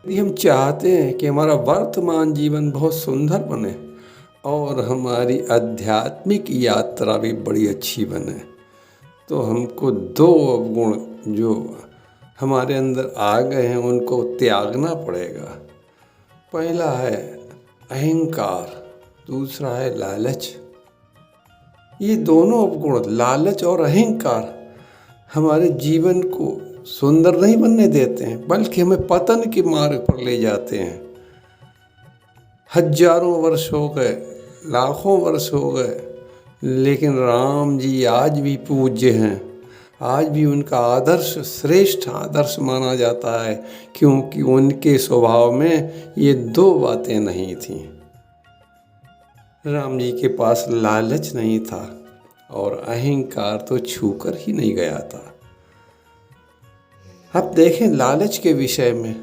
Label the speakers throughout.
Speaker 1: यदि हम चाहते हैं कि हमारा वर्तमान जीवन बहुत सुंदर बने और हमारी आध्यात्मिक यात्रा भी बड़ी अच्छी बने, तो हमको दो अवगुण जो हमारे अंदर आ गए हैं उनको त्यागना पड़ेगा। पहला है अहंकार, दूसरा है लालच। ये दोनों अवगुण, लालच और अहंकार, हमारे जीवन को सुंदर नहीं बनने देते हैं, बल्कि हमें पतन के मार्ग पर ले जाते हैं। हजारों वर्ष हो गए, लाखों वर्ष हो गए, लेकिन राम जी आज भी पूज्य हैं। आज भी उनका आदर्श श्रेष्ठ आदर्श माना जाता है, क्योंकि उनके स्वभाव में ये दो बातें नहीं थीं। राम जी के पास लालच नहीं था और अहंकार तो छूकर ही नहीं गया था। अब देखें लालच के विषय में,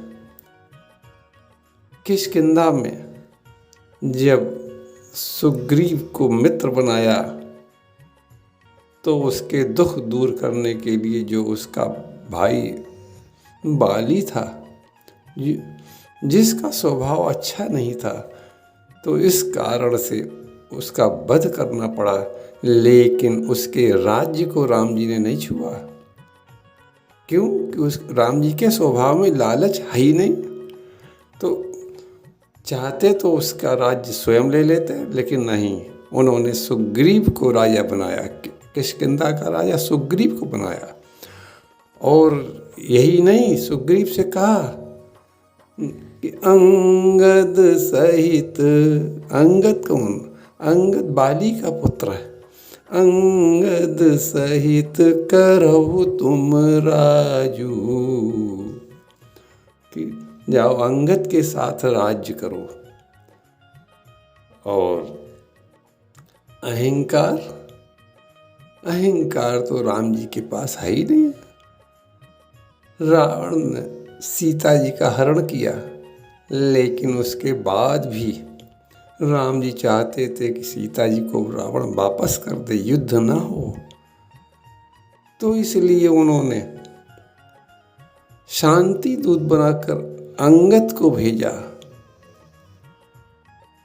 Speaker 1: किष्किंधा में जब सुग्रीव को मित्र बनाया तो उसके दुख दूर करने के लिए जो उसका भाई बाली था, जिसका स्वभाव अच्छा नहीं था, तो इस कारण से उसका वध करना पड़ा। लेकिन उसके राज्य को राम जी ने नहीं छुआ। क्यों? कि उस राम जी के स्वभाव में लालच है ही नहीं। तो चाहते तो उसका राज्य स्वयं ले लेते, लेकिन नहीं, उन्होंने सुग्रीव को राजा बनाया। किष्किंधा का राजा सुग्रीव को बनाया। और यही नहीं, सुग्रीव से कहा कि अंगद सहित, अंगद कौन? अंगद बाली का पुत्र है। अंगद सहित करहु तुम राजू, कि जाओ अंगद के साथ राज्य करो। और अहंकार, अहंकार तो राम जी के पास है ही नहीं। रावण ने सीता जी का हरण किया, लेकिन उसके बाद भी राम जी चाहते थे कि सीता जी को रावण वापस कर दे, युद्ध ना हो। तो इसलिए उन्होंने शांति दूत बनाकर अंगद को भेजा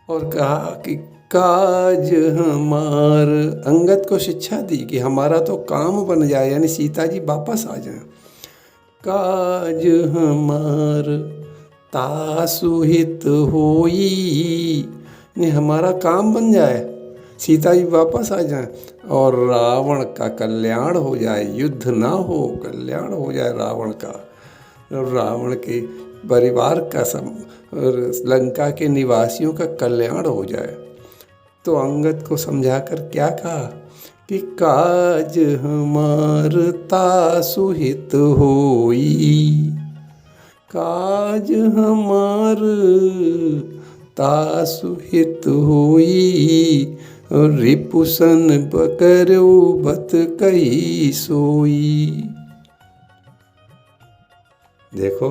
Speaker 1: और कहा कि काज हमार, अंगद को शिक्षा दी कि हमारा तो काम बन जाए, यानी सीता जी वापस आ जाए। काज हमार तासुहित होई, ने हमारा काम बन जाए, सीता जी वापस आ जाए और रावण का कल्याण हो जाए, युद्ध ना हो, कल्याण हो जाए रावण का, रावण के परिवार का, लंका के निवासियों का कल्याण हो जाए। तो अंगद को समझाकर क्या कहा कि काज हमार तासुहित होई, काज हमार तासुहित होई, रिपुसन बकरौ बत कही सोई। देखो,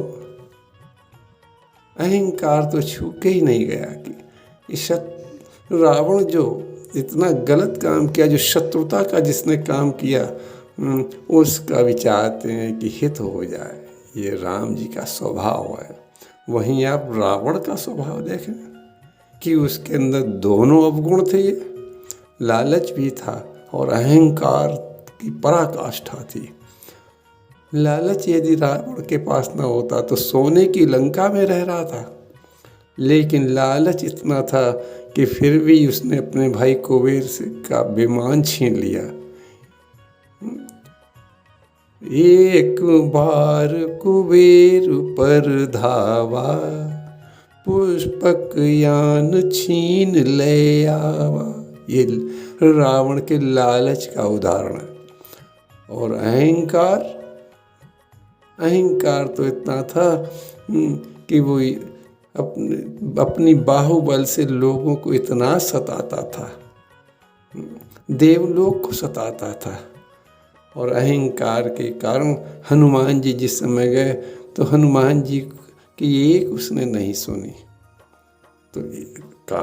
Speaker 1: अहंकार तो छूके ही नहीं गया कि रावण जो इतना गलत काम किया, जो शत्रुता का जिसने काम किया, उसका भी चाहते हैं कि हित हो जाए। ये राम जी का स्वभाव है। वहीं आप रावण का स्वभाव देखें कि उसके अंदर दोनों अवगुण थे, ये लालच भी था और अहंकार की पराकाष्ठा थी। लालच यदि रावण के पास न होता तो सोने की लंका में रह रहा था, लेकिन लालच इतना था कि फिर भी उसने अपने भाई कुबेर से का विमान छीन लिया। एक बार कुबेर पर धावा, पुष्पक यान छीन ले आवा। ये रावण के लालच का उदाहरण है। और अहंकार, अहंकार तो इतना था कि वो अपनी बाहुबल से लोगों को इतना सताता था, देवलोक को सताता था। और अहंकार के कारण हनुमान जी जिस समय गए तो हनुमान जी की एक उसने नहीं सुनी। तो का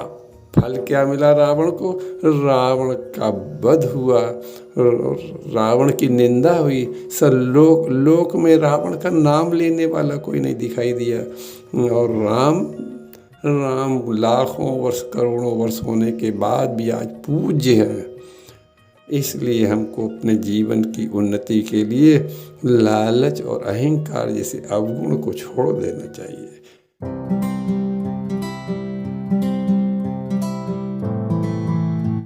Speaker 1: फल क्या मिला रावण को? रावण का वध हुआ, रावण की निंदा हुई। लोक में रावण का नाम लेने वाला कोई नहीं दिखाई दिया। और राम लाखों वर्ष करोड़ों वर्ष होने के बाद भी आज पूज्य है। इसलिए हमको अपने जीवन की उन्नति के लिए लालच और अहंकार जैसे अवगुण को छोड़ देना चाहिए।